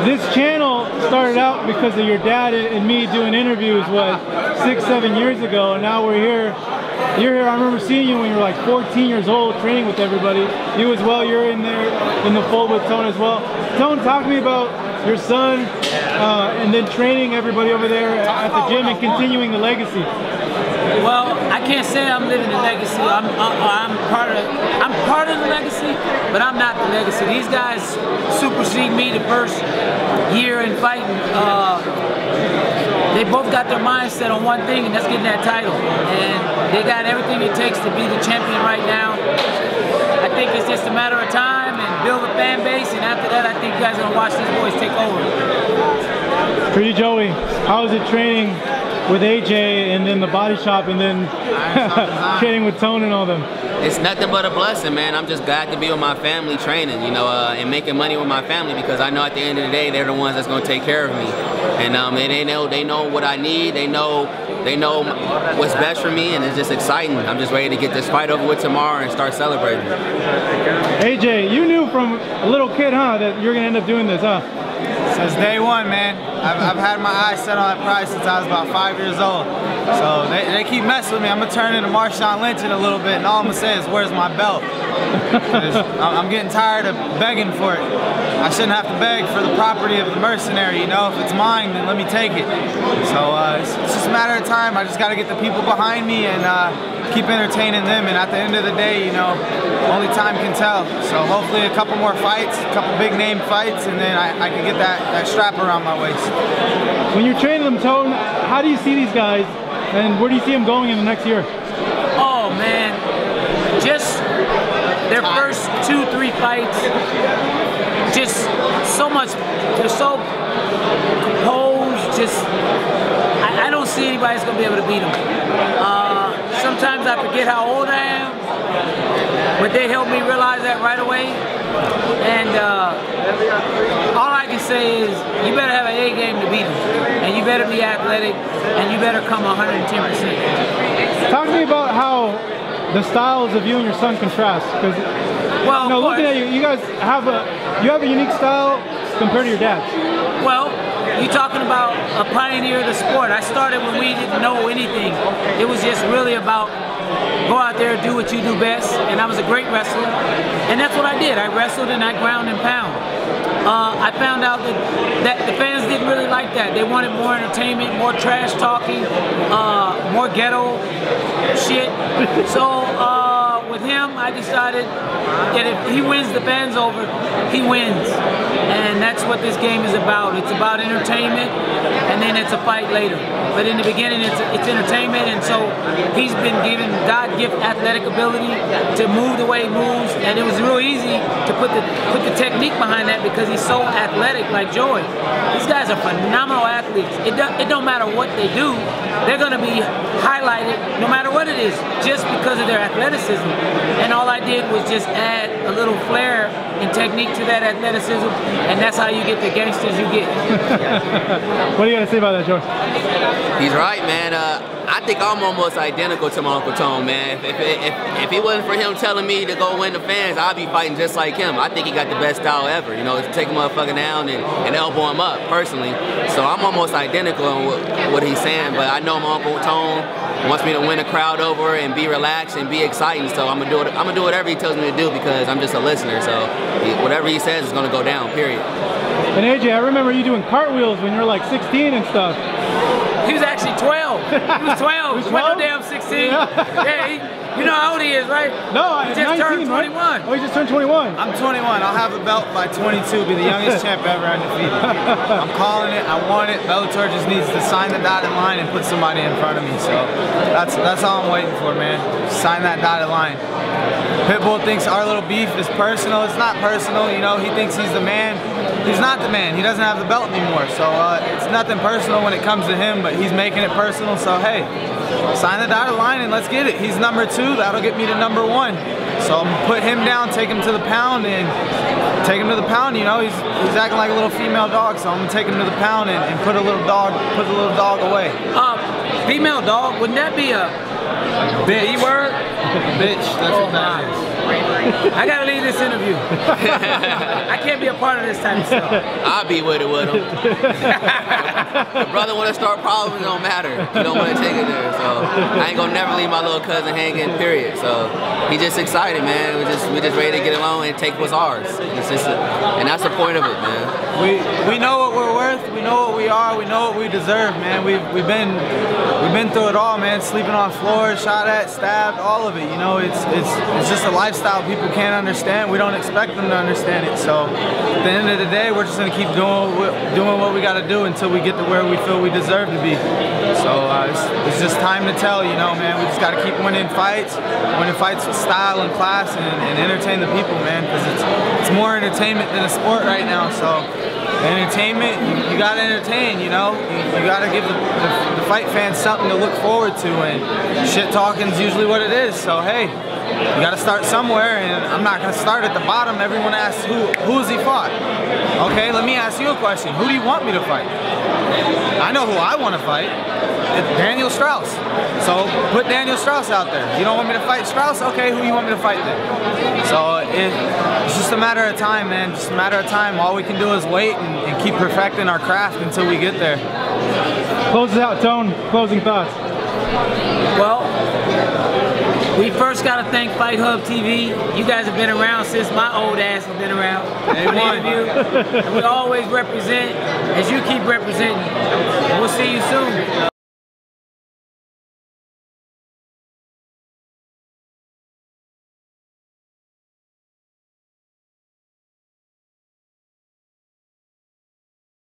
This channel started out because of your dad and me doing interviews, what, 6, 7 years ago, and now we're here. You're here. I remember seeing you when you were like 14 years old, training with everybody. You as well. You're in there in the fold with Tone as well. Tone, talk to me about your son, and then training everybody over there at the gym and continuing the legacy. Well, I can't say I'm living the legacy. I'm part of the legacy, but I'm not the legacy. These guys supersede me the first year in fighting. They both got their mindset on one thing, and that's getting that title. And they got everything it takes to be the champion right now. I think it's just a matter of time and build a fan base, and after that, I think you guys are gonna watch these boys take over. For you, Joey, how is it training with AJ and then the body shop and then training with Tone and all them? It's nothing but a blessing, man. I'm just glad to be with my family training, you know, and making money with my family, because I know at the end of the day they're the ones that's gonna take care of me, and they know what I need. They know what's best for me, and it's just exciting. I'm just ready to get this fight over with tomorrow and start celebrating. AJ, you knew from a little kid, huh, that you're gonna end up doing this, huh? Since day one, man. I've had my eyes set on that prize since I was about 5 years old. So they keep messing with me. I'm gonna turn into Marshawn Lynch in a little bit, and all I'm gonna say is, where's my belt? I'm getting tired of begging for it. I shouldn't have to beg for the property of the mercenary, you know? If it's mine, then let me take it. So it's just a matter of time. I just gotta get the people behind me and keep entertaining them, and at the end of the day, you know, only time can tell. So hopefully a couple more fights, a couple big name fights, and then I can get that strap around my waist. When you're training them, Tone, how do you see these guys, and where do you see them going in the next year? Oh man, just their first 2-3 fights, just so much, they're so composed, just, I don't see anybody that's gonna be able to beat them. Sometimes I forget how old I am, but they helped me realize that right away. And all I can say is, you better have an A game to beat them, and you better be athletic, and you better come 110%. Talk to me about how the styles of you and your son contrast, because well, looking at you, you guys have a unique style compared to your dad's. Well, you're talking about a pioneer of the sport. I started when we didn't know anything. It was just really about go out there, do what you do best, and I was a great wrestler, and that's what I did. I wrestled and I ground and pound. I found out that the fans didn't really like that. They wanted more entertainment, more trash talking, more ghetto shit. So with him, I decided that if he wins the fans over, he wins. And that's what this game is about. It's about entertainment, and then it's a fight later. But in the beginning, it's entertainment, and so he's been given God-gift athletic ability to move the way he moves, and it was real easy to put the technique behind that because he's so athletic, like Joey. These guys are phenomenal athletes. It don't matter what they do, they're going to be highlighted no matter what it is, just because of their athleticism. And all I did was just add a little flair and technique to that athleticism, and that's how you get the gangsters you get. What do you got to say about that, Joey? He's right, man. I think I'm almost identical to my Uncle Tone, man. If it wasn't for him telling me to go win the fans, I'd be fighting just like him. I think he got the best style ever, you know, to take a motherfucker down and elbow him up, personally. So I'm almost identical on what he's saying, but I know my Uncle Tone wants me to win the crowd over and be relaxed and be exciting, so I'm gonna do whatever he tells me to do, because I'm just a listener, so whatever he says is gonna go down, period. And AJ, I remember you doing cartwheels when you were like 16 and stuff. He was actually 12. He was 12. He wasn't no damn 16. Yeah, you know how old he is, right? No, he just 19, turned 21. Right? Oh, he just turned 21. I'm 21. I'll have a belt by 22. Be the youngest champ ever undefeated. I'm calling it. I want it. Bellator just needs to sign the dotted line and put somebody in front of me. So that's all I'm waiting for, man. Sign that dotted line. Pitbull thinks our little beef is personal. It's not personal, you know. He thinks he's the man. He's not the man. He doesn't have the belt anymore. So it's nothing personal when it comes to him, but he's making it personal. So hey, sign the dotted line and let's get it. He's number 2. That'll get me to number 1. So I'm gonna put him down, take him to the pound, and take him to the pound. You know, he's acting like a little female dog. So I'm gonna take him to the pound and put the little dog away. Female dog? Wouldn't that be a B word? Bitch. That's what that is. I gotta leave this interview. I can't be a part of this type of stuff. I'll be with him. The brother want to start problems, it don't matter. He don't want to take it there. So I ain't gonna never leave my little cousin hanging, period. So he just excited, man. We just ready to get along and take what's ours. And that's the point of it, man. We know what we're worth. We know what we are. We know what we deserve, man. We've been through it all, man. Sleeping on floors, shot at, stabbed, all of it. You know, it's just a lifestyle people can't understand. We don't expect them to understand it. So at the end of the day, we're just gonna keep doing what we got to do until we get to where we feel we deserve to be. So it's just time to tell, you know, man. We just got to keep winning fights with style and class, and entertain the people, man. Because it's more entertainment than a sport right now. So entertainment, you got to entertain, you know. You got to give the fight fans something to look forward to, and shit talking is usually what it is. So hey, you got to start somewhere, and I'm not going to start at the bottom. Everyone asks who has he fought? Okay, let me ask you a question. Who do you want me to fight? I know who I want to fight. It's Daniel Strauss. So put Daniel Strauss out there. You don't want me to fight Strauss? Okay, who you want me to fight then? So it's just a matter of time, man. Just a matter of time. All we can do is wait and keep perfecting our craft until we get there. Close it out, Tone. Closing thoughts. Well, we first got to thank Fight Hub TV. You guys have been around since my old ass has been around. And we always represent as you keep representing. We'll see you soon.